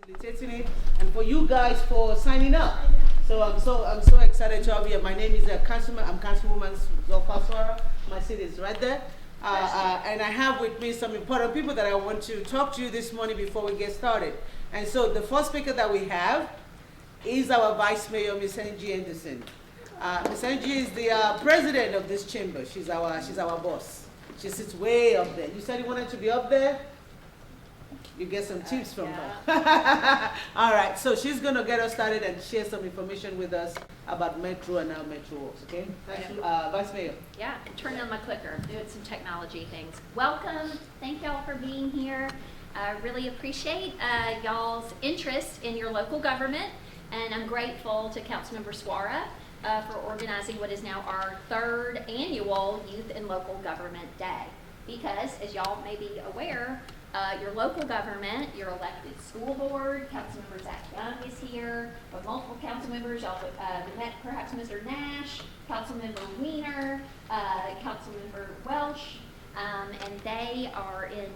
facilitating it, and for you guys for signing up. So I'm so excited to have you. My name is I'm Councilwoman Zolfa. My seat is right there. And I have with me some important people that I want to talk to you this morning before we get started. And so the first speaker that we have is our Vice Mayor, Miss Angie Henderson. Miss Angie is the president of this chamber. She's our boss. She sits way up there. You said you wanted to be up there? You get some tips from her. All right, so she's going to get us started and share some information with us about Metro and how Metro works, okay? Thank you. Vice Mayor. Yeah, turn on my clicker, doing some technology things. Welcome, thank y'all for being here. I really appreciate y'all's interest in your local government, and I'm grateful to Councilmember Suara for organizing what is now our third annual Youth and Local Government Day. Because, as y'all may be aware, your local government, your elected school board, Councilmember Zach Young is here, with multiple council members. Y'all have met perhaps Mr. Nash, Councilmember Weiner, Councilmember Welsh, and they are in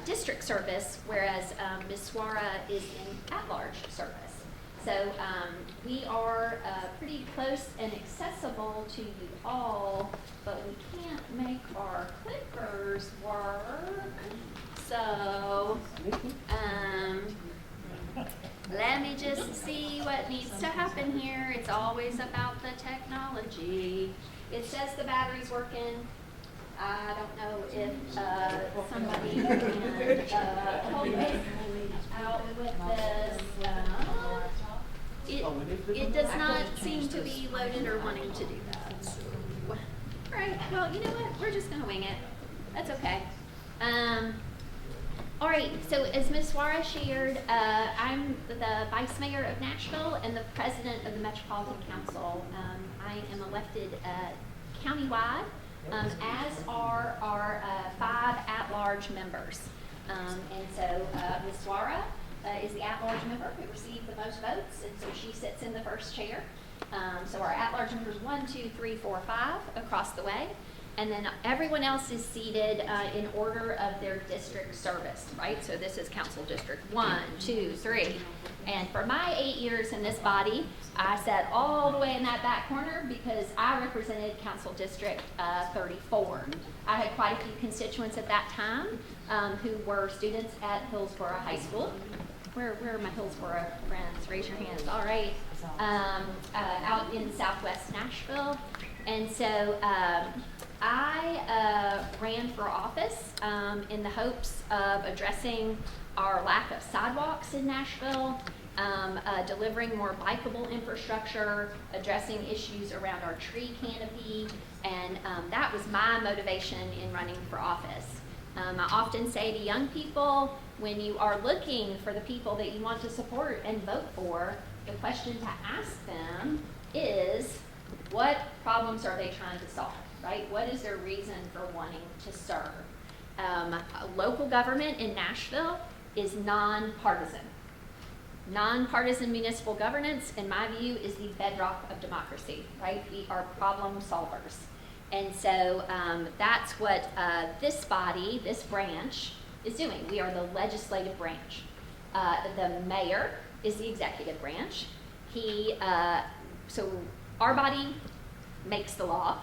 district service, whereas Ms. Suara is in at-large service. So we are pretty close and accessible to you all, but we can't make our clickers work. So, let me just see what needs to happen here. It's always about the technology. It says the battery's working. I don't know if somebody can help me out with this. It does not seem to be loaded or wanting to do that. All right, well, you know what? We're just going to wing it. That's okay. All right, so as Ms. Suara shared, I'm the Vice Mayor of Nashville and the President of the Metropolitan Council. I am elected countywide, as are our 5 at-large members. And so Ms. Suara is the at-large member who received the most votes, and so she sits in the first chair. So our at-large members 1, 2, 3, 4, 5 across the way. And then everyone else is seated in order of their district service, right? So this is Council District 1, 2, 3. And for my 8 years in this body, I sat all the way in that back corner because I represented Council District 34. I had quite a few constituents at that time who were students at Hillsborough High School. Where are my Hillsborough friends? Raise your hands. All right. Out in Southwest Nashville. And so I ran for office in the hopes of addressing our lack of sidewalks in Nashville, delivering more bikeable infrastructure, addressing issues around our tree canopy, and that was my motivation in running for office. I often say to young people, when you are looking for the people that you want to support and vote for, the question to ask them is, what problems are they trying to solve, right? What is their reason for wanting to serve? Local government in Nashville is nonpartisan. Nonpartisan municipal governance, in my view, is the bedrock of democracy, right? We are problem solvers. And so that's what this body, this branch, is doing. We are the legislative branch. The mayor is the executive branch. So our body makes the law.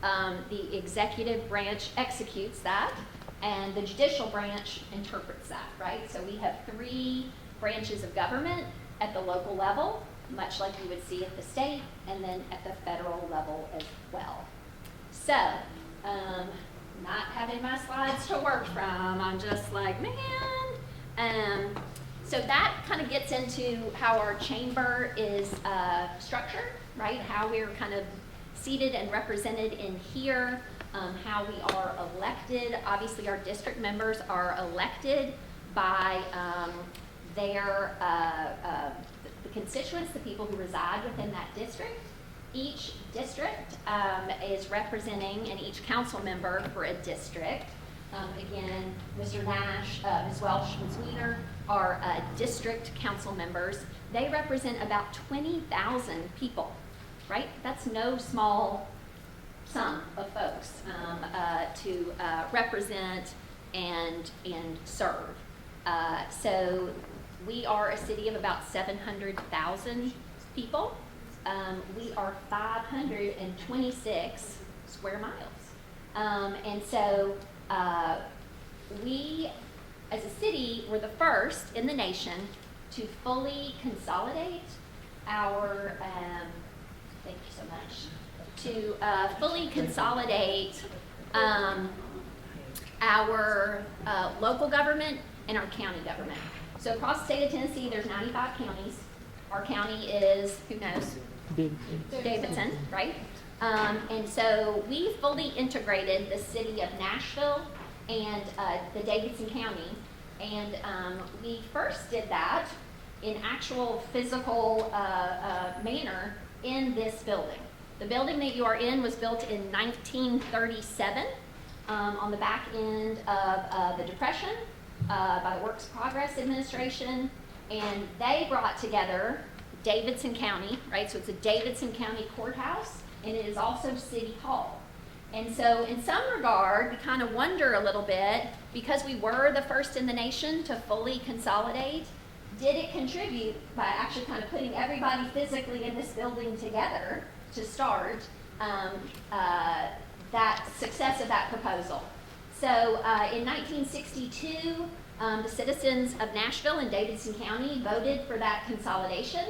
The executive branch executes that, and the judicial branch interprets that, right? So we have 3 branches of government at the local level, much like you would see at the state, and then at the federal level as well. So, not having my slides to work from, I'm just like, man. So that kind of gets into how our chamber is structured, right? How we're kind of seated and represented in here, how we are elected. Obviously, our district members are elected by their the constituents, the people who reside within that district. Each district is representing, and each council member for a district. Again, Mr. Nash, Ms. Welsh, Ms. Weiner are district council members. They represent about 20,000 people, right? That's no small sum of folks to represent and serve. So We are a city of about 700,000 people. We are 526 square miles. And so we, as a city, were the first in the nation to fully consolidate our, thank you so much, to fully consolidate our local government and our county government. So across the state of Tennessee, there's 95 counties. Our county is, who knows? Davidson, right? And so we fully integrated the city of Nashville and the Davidson County. And we first did that in actual physical manner in this building. The building that you are in was built in 1937 on the back end of the Depression by the Works Progress Administration. And they brought together Davidson County, right? So it's a Davidson County courthouse, and it is also City Hall. And so in some regard, we kind of wonder a little bit, because we were the first in the nation to fully consolidate, did it contribute by actually kind of putting everybody physically in this building together to start that success of that proposal? So in 1962, the citizens of Nashville and Davidson County voted for that consolidation.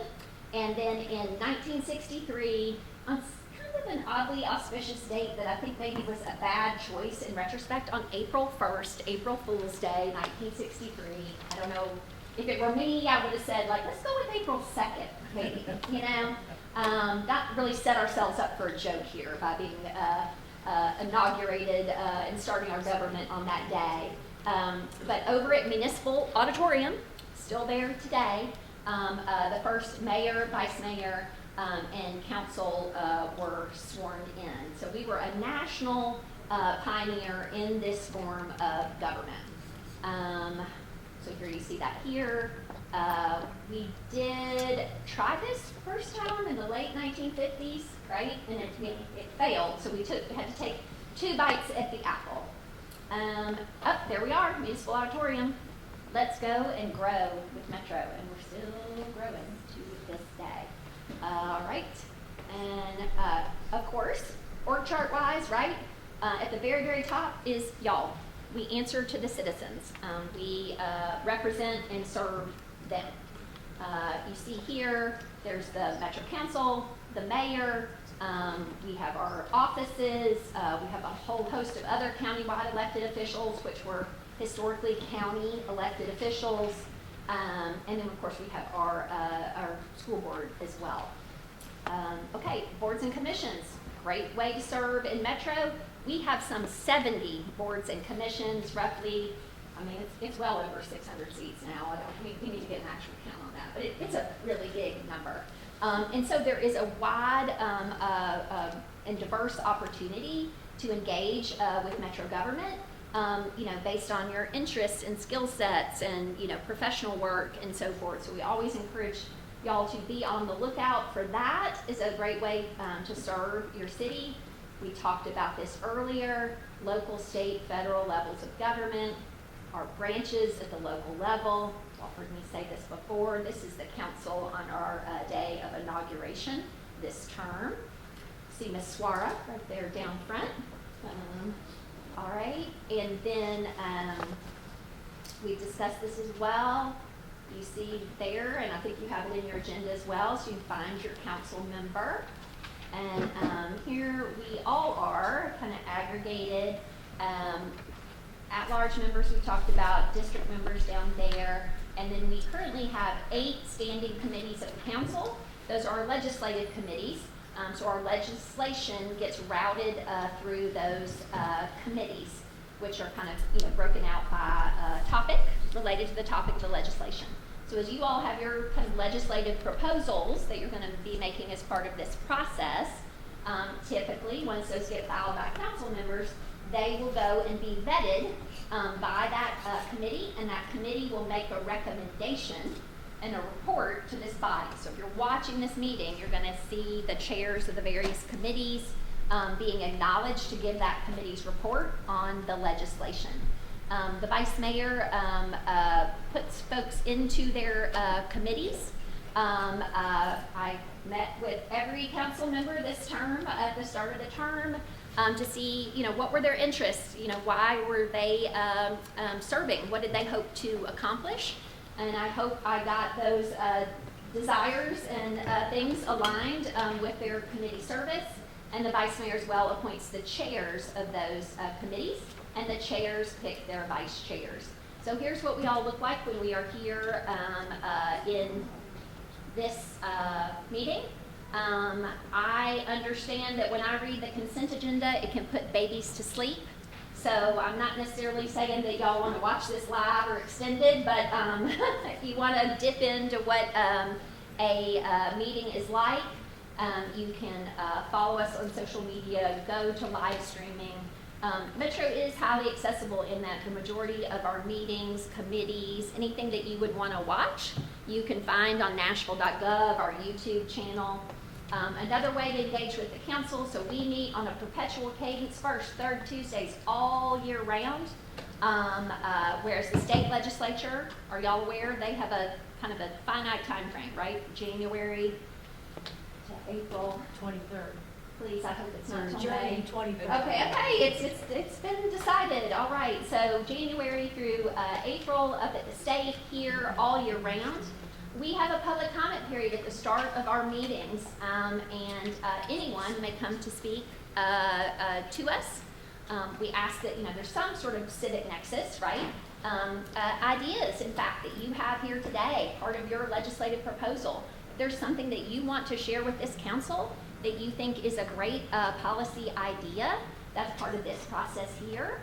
And then in 1963, on kind of an oddly auspicious date that I think maybe was a bad choice in retrospect, on April 1st, April Fool's Day, 1963, I don't know, if it were me, I would have said, like, let's go with April 2nd, maybe, you know? Not really set ourselves up for a joke here by being inaugurated and starting our government on that day. But over at Municipal Auditorium, still there today, the first mayor, vice mayor, and council were sworn in. So we were a national pioneer in this form of government. So here you see that here. We did try this first time in the late 1950s, right? And it failed, so we had to take 2 bites at the apple. There we are, Municipal Auditorium. Let's go and grow with Metro, and we're still growing to this day. All right, and of course, org chart wise, right? At the very, very top is y'all. We answer to the citizens. We represent and serve them. You see here, there's the Metro Council, the mayor, we have our offices, we have a whole host of other countywide elected officials, which were historically county elected officials, and then of course we have our school board as well. Okay, boards and commissions, great way to serve in Metro. We have some 70 boards and commissions, roughly. I mean, it's well over 600 seats now. We need to get an actual count on that, but it's a really big number. And so there is a wide and diverse opportunity to engage with Metro government, based on your interests and skill sets and, professional work and so forth. So we always encourage y'all to be on the lookout for that. Is a great way to serve your city. We talked about this earlier, local, state, federal levels of government, our branches at the local level. Y'all heard me say this before. This is the council on our day of inauguration this term. See Ms. Swara right there down front. All right, and then we discussed this as well. You see there, and I think you have it in your agenda as well, so you can find your council member. And here we all are kind of aggregated. At-large members we talked about, district members down there, and then we currently have 8 standing committees of the council. Those are legislative committees, so our legislation gets routed through those committees, which are kind of broken out by topic related to the topic of the legislation. So as you all have your kind of legislative proposals that you're going to be making as part of this process, typically once those get filed by council members, they will go and be vetted by that committee, and that committee will make a recommendation and a report to this body. So if you're watching this meeting, you're going to see the chairs of the various committees being acknowledged to give that committee's report on the legislation. The vice mayor puts folks into their committees. I met with every council member this term at the start of the term to see, what were their interests, why were they serving, what did they hope to accomplish, and I hope I got those desires and things aligned with their committee service. And the vice mayor as well appoints the chairs of those committees, and the chairs pick their vice chairs. So here's what we all look like when we are here in this meeting. I understand that when I read the consent agenda, it can put babies to sleep. So I'm not necessarily saying that y'all want to watch this live or extended, but if you want to dip into what a meeting is like, you can follow us on social media, go to live streaming. Metro is highly accessible in that the majority of our meetings, committees, anything that you would want to watch, you can find on nashville.gov, our YouTube channel. Another way to engage with the council, so we meet on a perpetual cadence, first, third Tuesdays all year round. Whereas the state legislature, are y'all aware, they have a kind of a finite time frame, right? January to April 23rd. Please, I hope it's not till January May. 23rd. Okay, it's been decided. All right, so January through April up at the state here all year round. We have a public comment period at the start of our meetings, and anyone may come to speak to us. We ask that, there's some sort of civic nexus, right? Ideas, in fact, that you have here today, part of your legislative proposal. If there's something that you want to share with this council that you think is a great policy idea, that's part of this process here.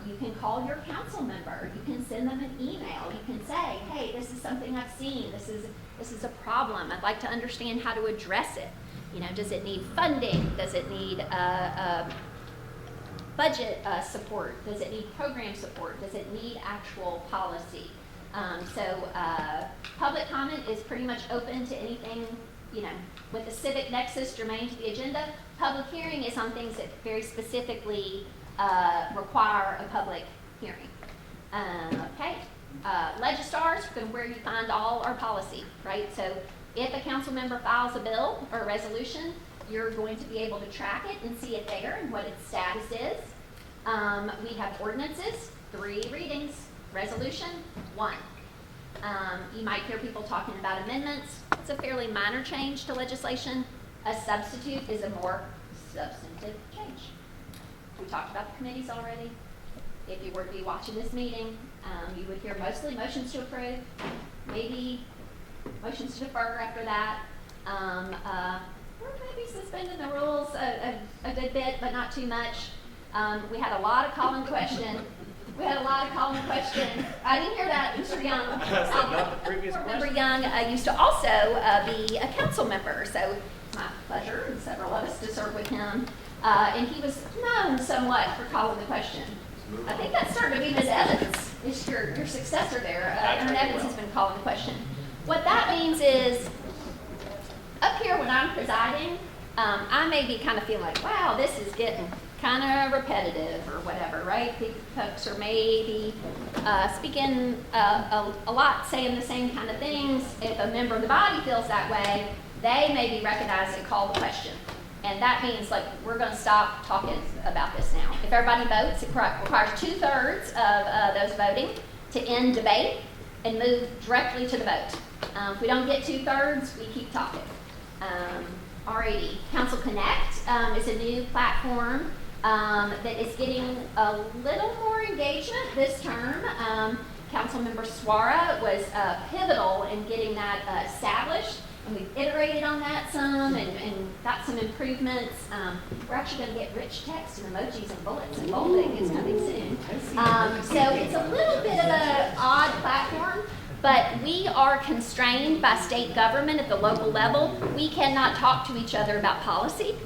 You can call your council member. You can send them an email. You can say, hey, this is something I've seen. This is a problem. I'd like to understand how to address it. Does it need funding? Does it need budget support? Does it need program support? Does it need actual policy? So public comment is pretty much open to anything, with the civic nexus germane to the agenda. Public hearing is on things that very specifically require a public hearing. Okay. Legistars, where you find all our policy, right? So if a council member files a bill or a resolution, you're going to be able to track it and see it there and what its status is. We have ordinances, 3 readings, resolution, 1. You might hear people talking about amendments. It's a fairly minor change to legislation. A substitute is a more substantive change. We talked about the committees already. If you were to be watching this meeting, you would hear mostly motions to approve, maybe motions to defer after that. Or maybe suspending the rules a good bit, but not too much. We had a lot of calling question. I didn't hear that, Mr. Young. Not the previous question. Member Young used to also be a council member, so my pleasure and several of us to serve with him. And he was known somewhat for calling the question. I think that's starting to be Ms. Evans, is your successor there. Erin Evans has been calling the question. What that means is, up here when I'm presiding, I may be kind of feeling like, wow, this is getting kind of repetitive or whatever, right? Folks are maybe speaking a lot, saying the same kind of things. If a member of the body feels that way, they may be recognized and call the question. And that means, we're going to stop talking about this now. If everybody votes, it requires 2/3 of those voting to end debate and move directly to the vote. If we don't get 2/3, we keep talking. Alrighty, Council Connect is a new platform that is getting a little more engagement this term. Councilmember Suara was pivotal in getting that established. And we've iterated on that some and got some improvements. We're actually going to get rich text and emojis and bullets and bolding. It's coming soon. So it's a little bit of an odd platform, but we are constrained by state government at the local level. We cannot talk to each other about policy,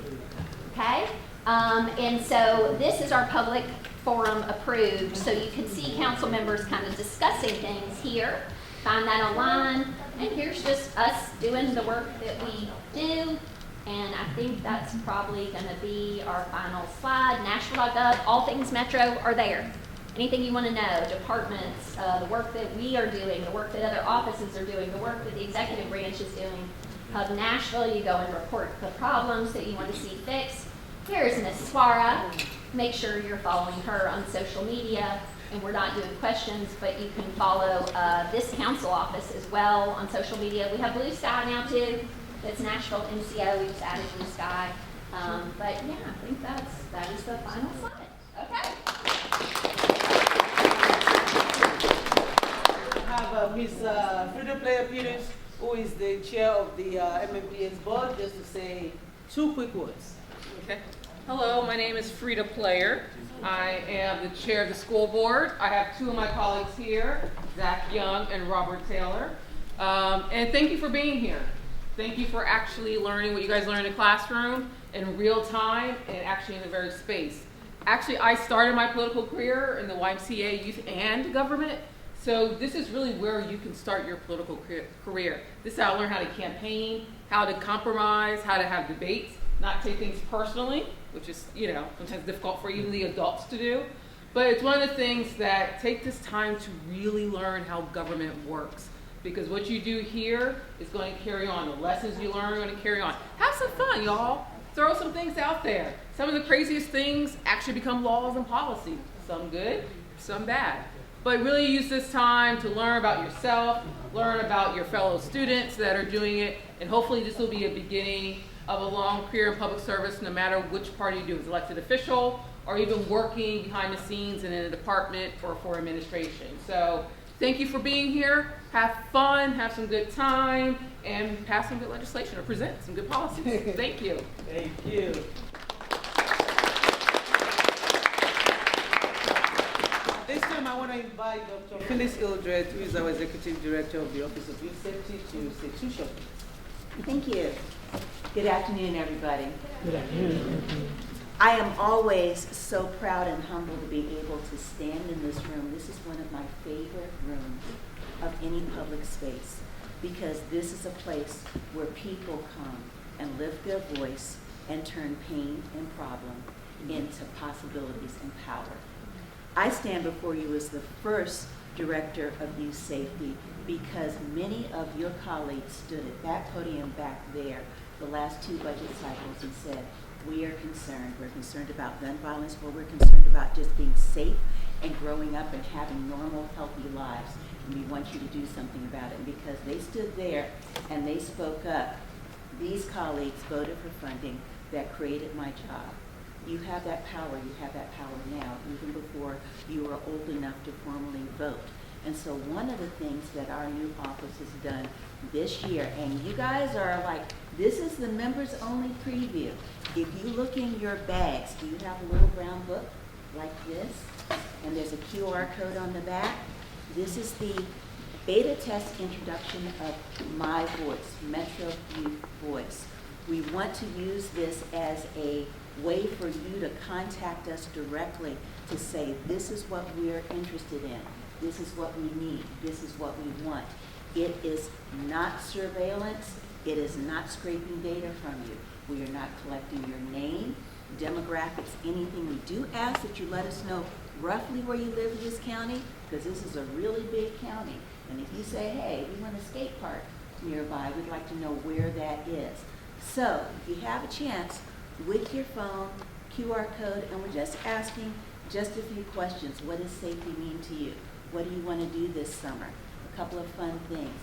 okay? And so this is our public forum approved, so you can see council members kind of discussing things here. Find that online. And here's just us doing the work that we do. And I think that's probably going to be our final slide. Nashville.gov, all things Metro are there. anything you want to know, departments, the work that we are doing, the work that other offices are doing, the work that the executive branch is doing. Hub Nashville, you go and report the problems that you want to see fixed. Here's Miss Swara. Make sure you're following her on social media. And we're not doing questions, but you can follow this council office as well on social media. We have Blue Sky now too. That's Nashville NCO. We just added Blue Sky. But yeah, I think that is the final slide. Okay. I have Ms. Freda Player-Peters, who is the chair of the MMPS board, just to say 2 quick words. Okay. Hello, my name is Freda Player. I am the chair of the school board. I have 2 of my colleagues here, Zach Young and Robert Taylor. And thank you for being here. Thank you for actually learning what you guys learn in the classroom in real time and actually in the very space. Actually, I started my political career in the YMCA youth and government. So this is really where you can start your political career. This is how I learned how to campaign, how to compromise, how to have debates, not take things personally, which is, sometimes difficult for even the adults to do. But it's one of the things that take this time to really learn how government works. Because what you do here is going to carry on. The lessons you learn are going to carry on. Have some fun, y'all. Throw some things out there. Some of the craziest things actually become laws and policy. Some good, some bad. But really use this time to learn about yourself, learn about your fellow students that are doing it, and hopefully this will be a beginning of a long career in public service, no matter which party you do, as elected official, or even working behind the scenes in a department or for administration. So thank you for being here. Have fun, have some good time, and pass some good legislation or present some good policies. Thank you. Thank you. This time I want to invite Dr. Phyllis Hildred, who is our Executive Director of the Office of Youth Safety, to say 2 short words. Thank you. Good afternoon, everybody. Good afternoon. I am always so proud and humbled to be able to stand in this room. This is one of my favorite rooms of any public space, because this is a place where people come and lift their voice and turn pain and problem into possibilities and power. I stand before you as the first Director of Youth Safety because many of your colleagues stood at that podium back there the last 2 budget cycles and said, we are concerned. We're concerned about gun violence, but we're concerned about just being safe and growing up and having normal, healthy lives. And we want you to do something about it. And because they stood there and they spoke up, these colleagues voted for funding that created my job. You have that power. You have that power now, even before you were old enough to formally vote. And so one of the things that our new office has done this year, and you guys are like, this is the members only preview. If you look in your bags, do you have a little brown book like this? And there's a QR code on the back. This is the beta test introduction of My Voice, Metro Youth Voice. We want to use this as a way for you to contact us directly to say, this is what we're interested in. This is what we need. This is what we want. It is not surveillance. It is not scraping data from you. We are not collecting your name, demographics, anything. We do ask that you let us know roughly where you live in this county, because this is a really big county. And if you say, hey, we want a skate park nearby, we'd like to know where that is. So if you have a chance, with your phone, QR code, and we're just asking just a few questions. What does safety mean to you? What do you want to do this summer? A couple of fun things.